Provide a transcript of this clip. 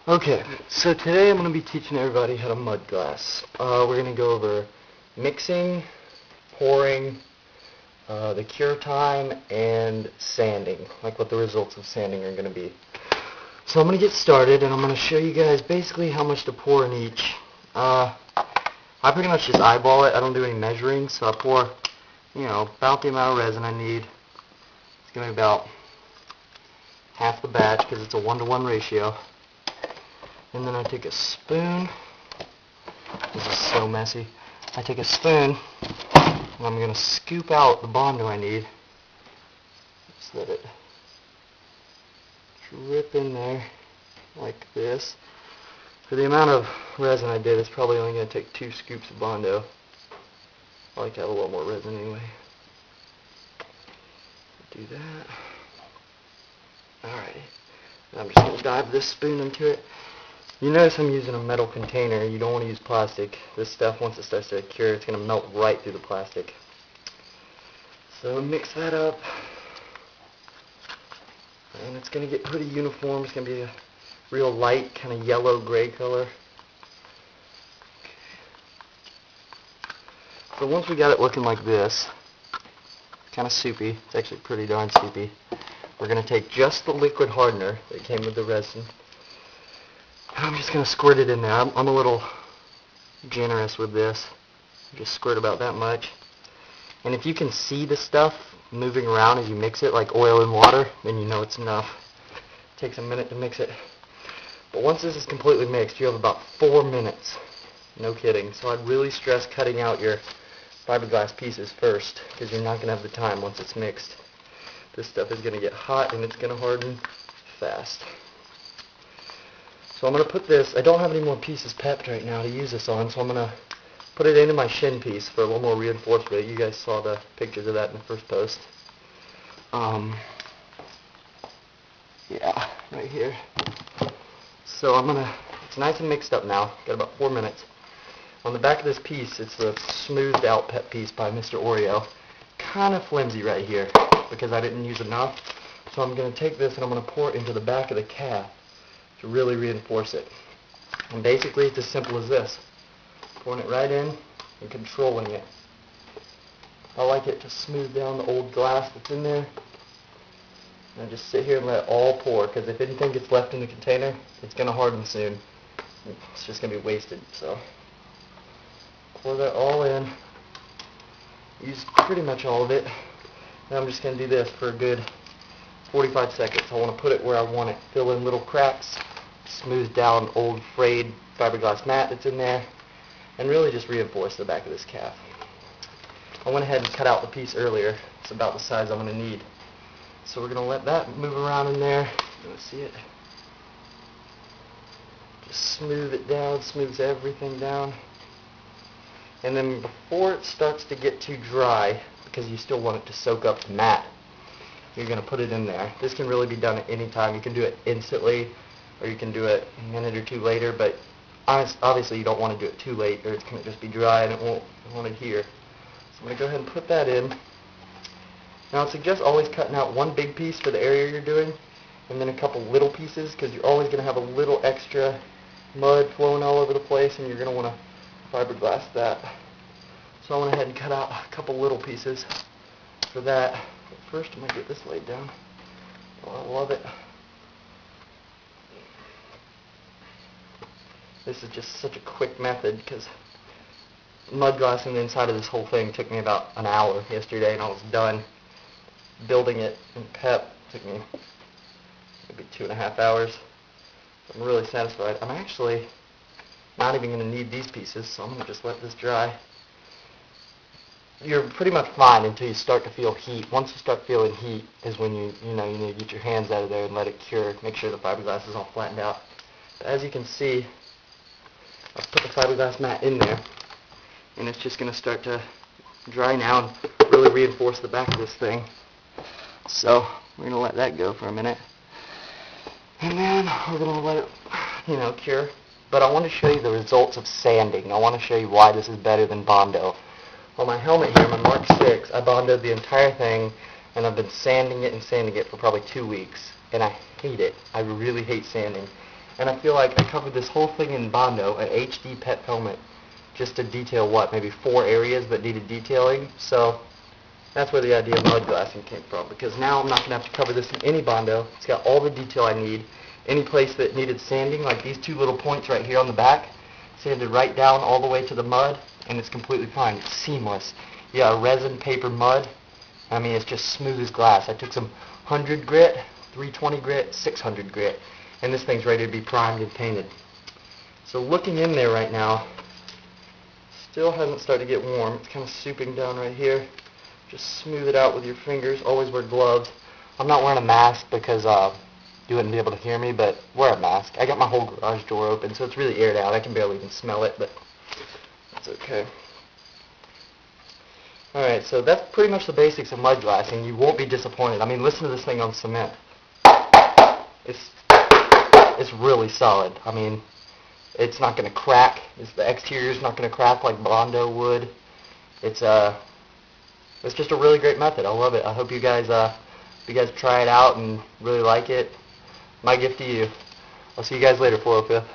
Okay, so today I'm going to be teaching everybody how to mud glass. We're going to go over mixing, pouring, the cure time, and sanding, like what the results of sanding are going to be. So I'm going to get started, and I'm going to show you guys basically how much to pour in each. I pretty much just eyeball it. I don't do any measuring, so I pour, about the amount of resin I need. It's going to be about half the batch because it's a 1-to-1 ratio. And then I take a spoon. This is so messy. I take a spoon, and I'm going to scoop out the Bondo I need. Just let it drip in there like this. For the amount of resin I did, it's probably only going to take 2 scoops of Bondo. I like to have a little more resin anyway. Do that. Alright. I'm just going to dive this spoon into it. You notice I'm using a metal container. You don't want to use plastic. This stuff, once it starts to cure, it's going to melt right through the plastic. So mix that up. And it's going to get pretty uniform. It's going to be a real light, kind of yellow-gray color. Okay. So once we got it looking like this, kind of soupy. It's actually pretty darn soupy. We're going to take just the liquid hardener that came with the resin. I'm just going to squirt it in there. I'm a little generous with this. Just squirt about that much. And if you can see the stuff moving around as you mix it, like oil and water, then you know it's enough. It takes a minute to mix it. But once this is completely mixed, you have about 4 minutes. No kidding. So I'd really stress cutting out your fiberglass pieces first, because you're not going to have the time once it's mixed. This stuff is going to get hot and it's going to harden fast. So I'm going to put this, I don't have any more pieces pepped right now to use this on, so I'm going to put it into my shin piece for a little more reinforcement. You guys saw the pictures of that in the first post. Yeah, right here. So it's nice and mixed up now. Got about 4 minutes. On the back of this piece, it's the smoothed out pep piece by Mr. Oreo. Kind of flimsy right here because I didn't use enough. So I'm going to take this and I'm going to pour it into the back of the calf to really reinforce it. And basically it's as simple as this. Pouring it right in and controlling it. I like it to smooth down the old glass that's in there. And just sit here and let it all pour, because if anything gets left in the container, it's going to harden soon. It's just going to be wasted. So pour that all in. Use pretty much all of it. And I'm just going to do this for a good 45 seconds. I want to put it where I want it. Fill in little cracks, smooth down old frayed fiberglass mat that's in there, and really just reinforce the back of this calf. I went ahead and cut out the piece earlier. It's about the size I'm going to need. So we're going to let that move around in there. You want to see it? Just smooth it down, smooths everything down. And then before it starts to get too dry, because you still want it to soak up the mat, you're going to put it in there. This can really be done at any time. You can do it instantly, or you can do it a minute or 2 later, but obviously you don't want to do it too late, or it's going to just be dry and it won't adhere. So I'm going to go ahead and put that in. Now I suggest always cutting out 1 big piece for the area you're doing, and then a couple little pieces, because you're always going to have a little extra mud flowing all over the place, and you're going to want to fiberglass that. So I went ahead and cut out a couple little pieces for that. But first I'm going to get this laid down. Oh, I love it. This is just such a quick method, because mud glassing the inside of this whole thing took me about an hour yesterday, and I was done. Building it in pep took me maybe 2.5 hours. I'm really satisfied. I'm actually not even going to need these pieces, so I'm going to just let this dry. You're pretty much fine until you start to feel heat. Once you start feeling heat is when you need to get your hands out of there and let it cure. Make sure the fiberglass is all flattened out. But as you can see, I've put the fiberglass mat in there, and it's just going to start to dry now and really reinforce the back of this thing. So we're going to let that go for a minute, and then we're going to let it, cure. But I want to show you the results of sanding. I want to show you why this is better than Bondo. On my helmet here, my Mark 6, I Bondoed the entire thing, and I've been sanding it for probably 2 weeks, and I hate it. I really hate sanding. and I feel like I covered this whole thing in Bondo, an HD pet helmet, just to detail what, maybe 4 areas that needed detailing. So that's where the idea of mud glassing came from, because now I'm not going to have to cover this in any Bondo. It's got all the detail I need. Any place that needed sanding, like these 2 little points right here on the back, sanded right down all the way to the mud, and it's completely fine. It's seamless. Yeah, a resin paper mud, I mean, it's just smooth as glass. I took some 100 grit, 320 grit, 600 grit, and this thing's ready to be primed and painted. So looking in there right now, still hasn't started to get warm. It's kind of souping down right here. Just smooth it out with your fingers. Always wear gloves. I'm not wearing a mask because you wouldn't be able to hear me, but wear a mask. I got my whole garage door open, so it's really aired out. I can barely even smell it, but that's okay. Alright, so that's pretty much the basics of mud glassing. You won't be disappointed. I mean, listen to this thing on cement. It's really solid. I mean, it's not going to crack. The exterior's not going to crack like Bondo would. It's just a really great method. I love it. I hope you guys try it out and really like it. My gift to you. I'll see you guys later, 405th.